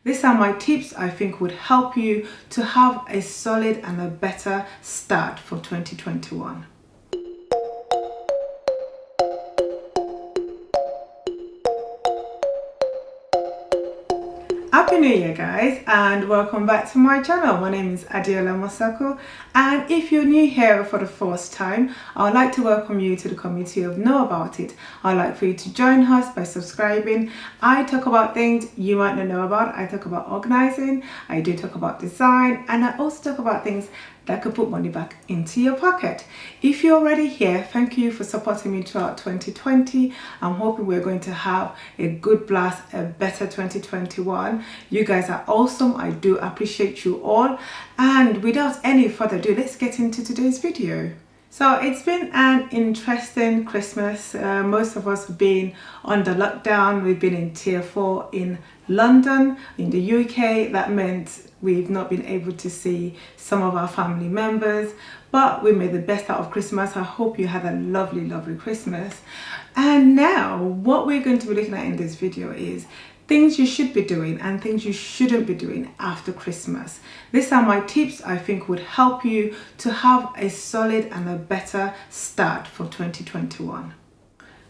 These are my tips I think would help you to have a solid and a better start for 2021. Happy New Year guys, and welcome back to my channel. My name is Adeola Mosaku, and if you're new here for the first time, I would like to welcome you to the community of Know About It. I'd like for you to join us by subscribing. I talk about things you might not know about. I talk about organizing, I do talk about design, and I also talk about things that could put money back into your pocket. If you're already here, thank you for supporting me throughout 2020. I'm hoping we're going to have a good blast, a better 2021. You guys are awesome. I do appreciate you all. And without any further ado, let's get into today's video. So it's been an interesting Christmas. Most of us have been under lockdown. We've been in tier 4 in London, in the UK. That meant we've not been able to see some of our family members, but we made the best out of Christmas. I hope you had a lovely, lovely Christmas. And now what we're going to be looking at in this video is things you should be doing and things you shouldn't be doing after Christmas. These are my tips I think would help you to have a solid and a better start for 2021.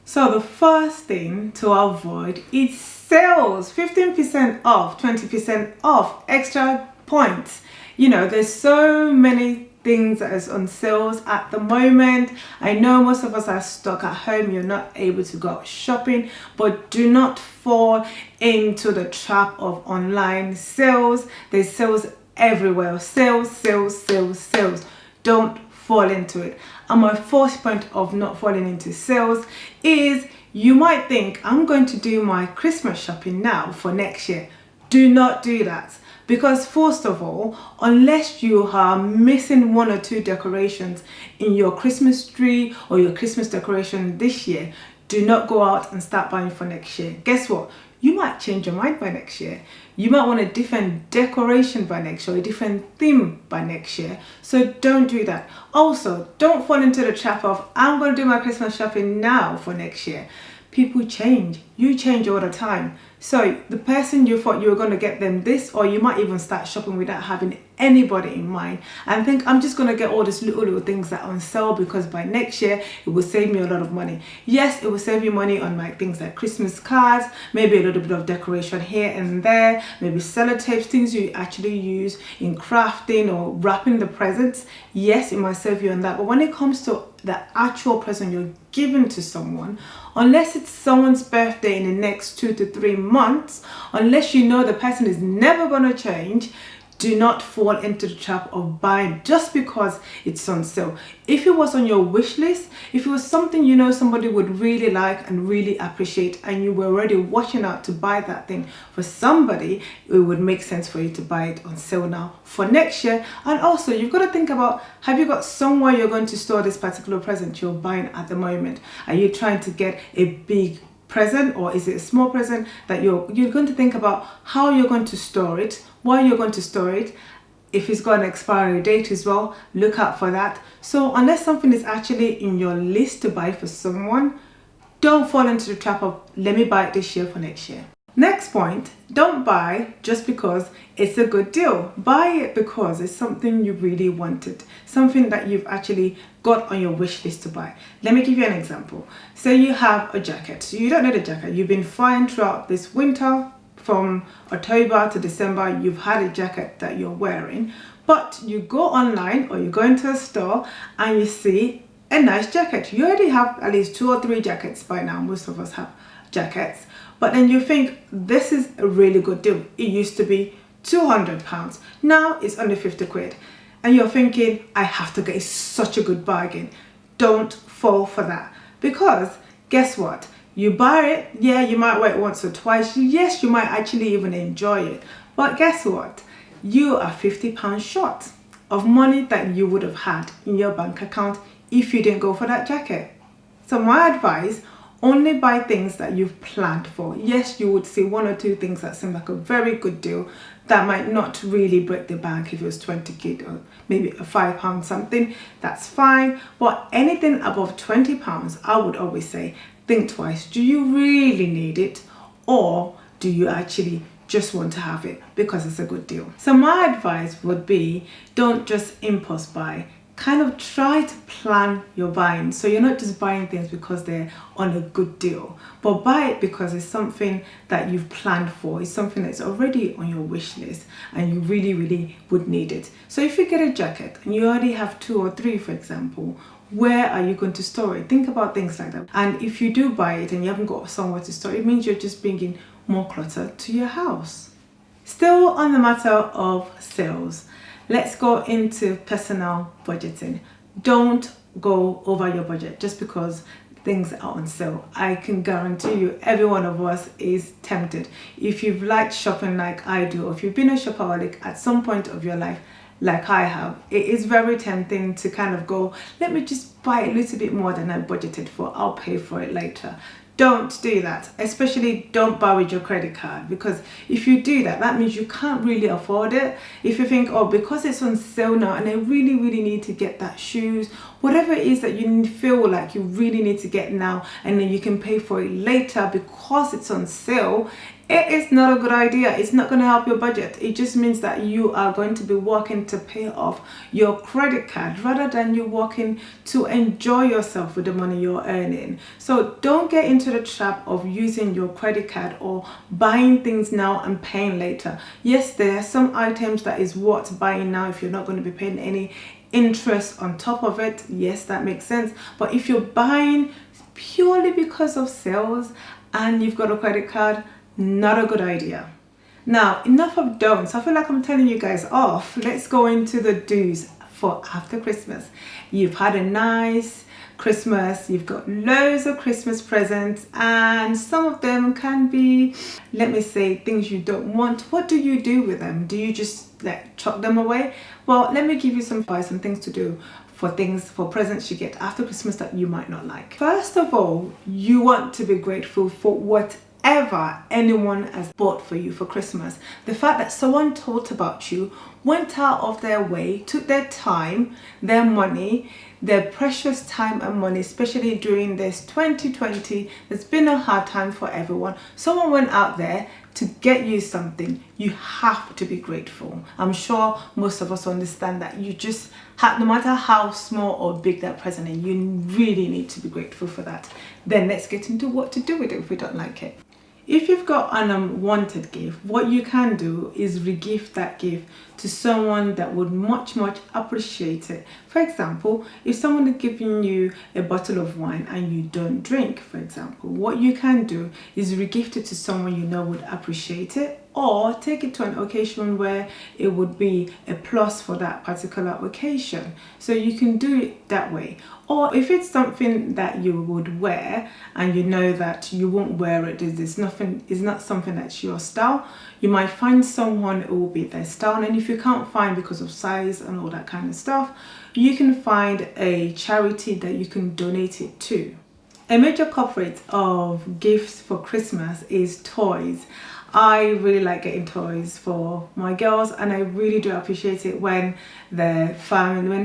So the first thing to avoid is sales. 15% off, 20% off, extra points. You know, there's so many things that is on sales at the moment. I know most of us are stuck at home. You're not able to go out shopping, but do not fall into the trap of online sales. There's sales everywhere. Sales, sales, sales, sales. Don't fall into it. And my first point of not falling into sales is you might think, I'm going to do my Christmas shopping now for next year. Do not do that. Because first of all, unless you are missing one or two decorations in your Christmas tree or your Christmas decoration this year, do not go out and start buying for next year. Guess what? You might change your mind by next year. You might want a different decoration by next year, a different theme by next year. So don't do that. Also, don't fall into the trap of, I'm going to do my Christmas shopping now for next year. People change. You change all the time. So the person you thought you were going to get them this, or you might even start shopping without having anybody in mind and think, I'm just going to get all these little things that are on sale because by next year it will save me a lot of money. Yes, it will save you money on like things like Christmas cards, maybe a little bit of decoration here and there, maybe sellotapes, things you actually use in crafting or wrapping the presents. Yes, it might save you on that. But when it comes to the actual present you're giving to someone, unless it's someone's birthday in the next 2 to 3 months, unless you know the person is never going to change, do not fall into the trap of buying just because it's on sale. If it was on your wish list, if it was something you know somebody would really like and really appreciate, and you were already watching out to buy that thing for somebody, it would make sense for you to buy it on sale now for next year. And also, you've got to think about, have you got somewhere you're going to store this particular present you're buying at the moment? Are you trying to get a big present, or is it a small present that you're going to think about how you're going to store it, where you're going to store it? If it's got an expiry date as well, look out for that. So unless something is actually in your list to buy for someone, don't fall into the trap of, let me buy it this year for next year. Next point, don't buy just because it's a good deal. Buy it because it's something you really wanted, something that you've actually got on your wish list to buy. Let me give you an example. Say you have a jacket. So you don't need a jacket. You've been fine throughout this winter. From October to December, you've had a jacket that you're wearing, but you go online or you go into a store and you see a nice jacket. You already have at least 2 or 3 jackets by now. Most of us have jackets. But then you think, this is a really good deal. It used to be £200. Now it's under 50 quid. And you're thinking, I have to get such a good bargain. Don't fall for that. Because guess what? You buy it, yeah, you might wear it once or twice. Yes, you might actually even enjoy it. But guess what? You are £50 short of money that you would have had in your bank account if you didn't go for that jacket. So my advice, only buy things that you've planned for. Yes, you would see 1 or 2 things that seem like a very good deal that might not really break the bank. If it was 20 quid or maybe a £5 something, that's fine. But anything above £20, I would always say, think twice. Do you really need it, or do you actually just want to have it because it's a good deal. So my advice would be, don't just impulse buy. Kind of try to plan your buying, so you're not just buying things because they're on a good deal, but buy it because it's something that you've planned for. It's something that's already on your wish list and you really would need it. So if you get a jacket and you already have 2 or 3, for example, where are you going to store it? Think about things like that. And if you do buy it and you haven't got somewhere to store it, it means you're just bringing more clutter to your house. Still on the matter of sales, let's go into personal budgeting. Don't go over your budget just because things are on sale. I can guarantee you every one of us is tempted. If you've liked shopping like I do, or if you've been a shopaholic at some point of your life like I have, it is very tempting to kind of go, let me just buy a little bit more than I budgeted for, I'll pay for it later. Don't do that. Especially don't buy with your credit card, because if you do that, that means you can't really afford it. If you think, oh, because it's on sale now and I really need to get that shoes, whatever it is that you feel like you really need to get now and then you can pay for it later because it's on sale, it is not a good idea. It's not going to help your budget. It just means that you are going to be working to pay off your credit card rather than you working to enjoy yourself with the money you're earning. So don't get into the trap of using your credit card or buying things now and paying later. Yes, there are some items that is worth buying now if you're not going to be paying any interest on top of it. Yes, that makes sense. But if you're buying purely because of sales and you've got a credit card, not a good idea. Now, enough of don'ts. I feel like I'm telling you guys off. Let's go into the do's for after Christmas. You've had a nice Christmas, you've got loads of Christmas presents, and some of them can be, let me say, things you don't want. What do you do with them? Do you just like chuck them away? Well, let me give you some advice and things to do for presents you get after Christmas that you might not like. First of all, you want to be grateful for whatever anyone has bought for you for Christmas. The fact that someone thought about you, went out of their way, took their time, their money, their precious time and money, especially during this 2020, it's been a hard time for everyone. Someone went out there to get you something. You have to be grateful. I'm sure most of us understand that. You just have, no matter how small or big that present is, you really need to be grateful for that. Then let's get into what to do with it if we don't like it. If you've got an unwanted gift, what you can do is regift that gift to someone that would much appreciate it. For example, if someone is giving you a bottle of wine and you don't drink, for example, what you can do is regift it to someone you know would appreciate it, or take it to an occasion where it would be a plus for that particular occasion. So you can do it that way. Or if it's something that you would wear and you know that you won't wear it, it's not something that's your style, you might find someone who will be their style. And if you can't find because of size and all that kind of stuff, you can find a charity that you can donate it to. A major culprit of gifts for Christmas is toys. I really like getting toys for my girls, and I really do appreciate it when family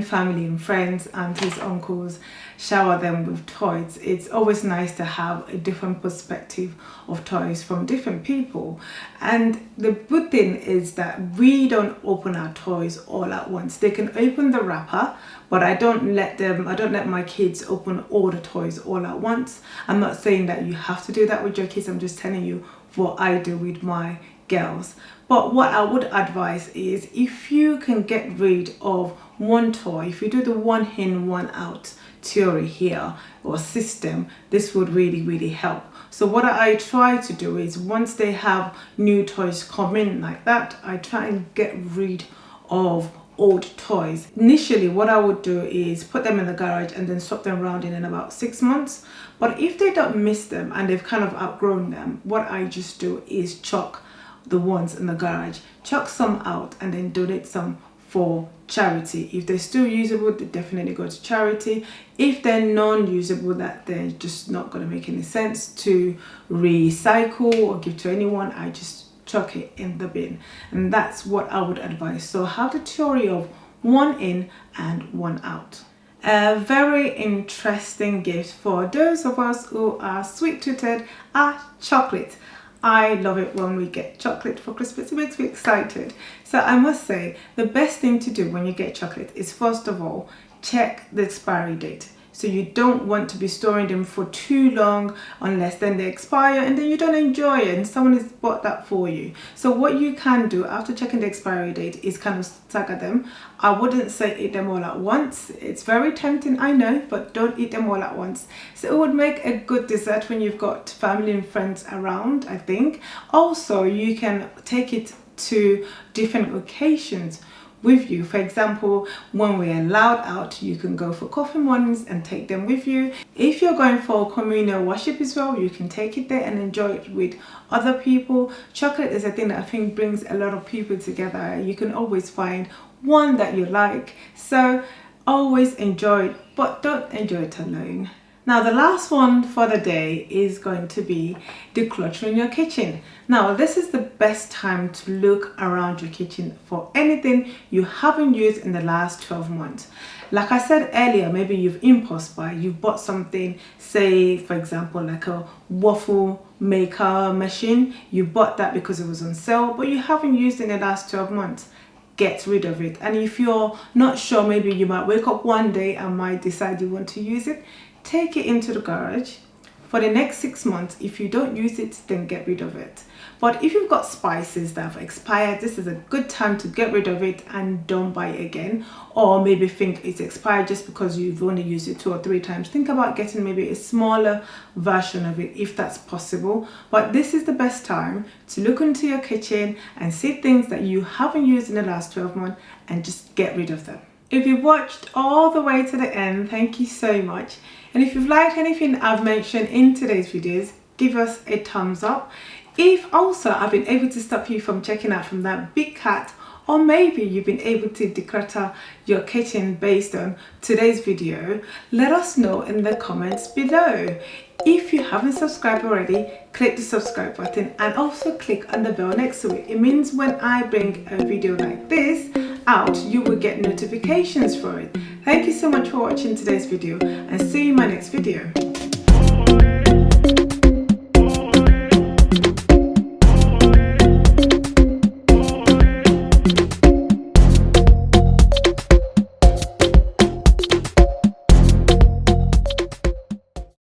and friends, aunties, uncles shower them with toys. It's always nice to have a different perspective of toys from different people. And the good thing is that we don't open our toys all at once. They can open the wrapper, but I don't let my kids open all the toys all at once. I'm not saying that you have to do that with your kids. I'm just telling you what I do with my girls. But what I would advise is, if you can get rid of one toy, if you do the one in, one out theory here or system, this would really help. So what I try to do is, once they have new toys come in like that, I try and get rid of old toys. Initially, what I would do is put them in the garage and then swap them around in about 6 months. But if they don't miss them and they've kind of outgrown them, what I just do is chuck the ones in the garage, chuck some out and then donate some for charity. If they're still usable, they definitely go to charity. If they're non-usable, that they're just not going to make any sense to recycle or give to anyone, I just chuck it in the bin. And that's what I would advise. So have the theory of one in and one out. A very interesting gift for those of us who are sweet-tooted are chocolate. I love it when we get chocolate for Christmas. It makes me excited. So I must say, the best thing to do when you get chocolate is, first of all, check the expiry date. So you don't want to be storing them for too long, unless then they expire and then you don't enjoy it and someone has bought that for you. So what you can do after checking the expiry date is kind of stagger them. I wouldn't say eat them all at once. It's very tempting, I know, but don't eat them all at once. So it would make a good dessert when you've got family and friends around, I think. Also, you can take it to different occasions with you. For example, when we're allowed out, you can go for coffee mornings and take them with you. If you're going for communal worship as well, you can take it there and enjoy it with other people. Chocolate is a thing that I think brings a lot of people together. You can always find one that you like, so always enjoy it, but don't enjoy it alone. Now, the last one for the day is going to be decluttering your kitchen. Now, this is the best time to look around your kitchen for anything you haven't used in the last 12 months. Like I said earlier, maybe you've impulse buy, you've bought something, say for example like a waffle maker machine. You bought that because it was on sale, but you haven't used it in the last 12 months. Get rid of it. And if you're not sure, maybe you might wake up one day and might decide you want to use it, take it into the garage for the next 6 months. If you don't use it, then get rid of it. But if you've got spices that have expired, this is a good time to get rid of it and don't buy it again. Or maybe think it's expired just because you've only used it 2 or 3 times. Think about getting maybe a smaller version of it if that's possible. But this is the best time to look into your kitchen and see things that you haven't used in the last 12 months and just get rid of them. If you watched all the way to the end, thank you so much. And if you've liked anything I've mentioned in today's videos, give us a thumbs up. If also I've been able to stop you from checking out from that big cat, or maybe you've been able to declutter your kitchen based on today's video, let us know in the comments below. If you haven't subscribed already, click the subscribe button and also click on the bell next to it. It means when I bring a video like this out, you will get notifications for it. Thank you so much for watching today's video and see you in my next video.